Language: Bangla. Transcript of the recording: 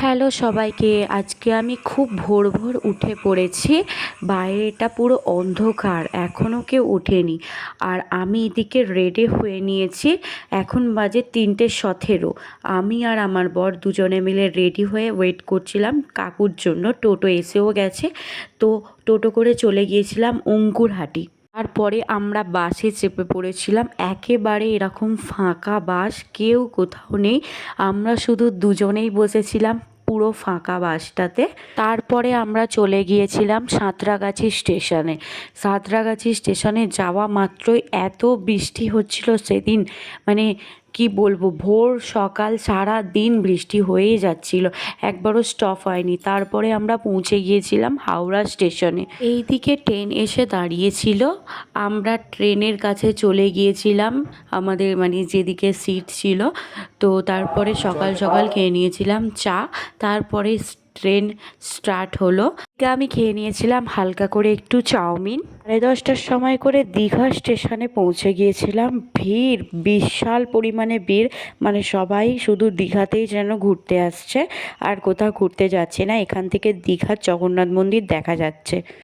হ্যালো সবাইকে। আজকে আমি খুব ভোর ভোর উঠে পড়েছি। বাইরেটা পুরো অন্ধকার, এখনও কেউ ওঠেনি। আর আমি এদিকে রেডি হয়ে নিয়েছি। এখন বাজে 3:17। আমি আর আমার বর দুজনে মিলে রেডি হয়ে ওয়েট করছিলাম কাকুর জন্য। টোটো এসেও গেছে, তো টোটো করে চলে গিয়েছিলাম অঙ্কুরহাটি। তারপরে আমরা বাসে চেপে পড়েছিলাম। একেবারে এরকম ফাঁকা বাস, কেউ কোথাও নেই। আমরা শুধু দুজনেই বসেছিলাম পুরো ফাঁকা বাসটাতে। তারপরে আমরা চলে গিয়েছিলাম সাঁতরাগাছি স্টেশনে। সাঁতরাগাছি স্টেশনে যাওয়া মাত্রই এত বৃষ্টি হচ্ছিল সেদিন, মানে কি বলবো, ভোর সকাল সারা দিন বৃষ্টি হয়েই যাচ্ছিল, একবারও স্টপ হয়নি। তারপরে আমরা পৌঁছে গিয়েছিলাম হাওড়া স্টেশনে। এইদিকে ট্রেন এসে দাঁড়িয়েছিল, আমরা ট্রেনের কাছে চলে গিয়েছিলাম, আমাদের মানে যেদিকে সিট ছিল। তো তারপরে সকাল সকাল খেয়ে নিয়েছিলাম চা। তারপরে ট্রেন স্টার্ট হলো। আমি খেয়ে নিয়েছিলাম হালকা করে একটু চাউমিন। 10:30টার সময় করে দীঘা স্টেশনে পৌঁছে গিয়েছিলাম। ভিড়, বিশাল পরিমাণে ভিড়, মানে সবাই শুধু দীঘাতেই যেন ঘুরতে আসছে, আর কোথাও ঘুরতে যাচ্ছে না। এখান থেকে দীঘার জগন্নাথ মন্দির দেখা যাচ্ছে।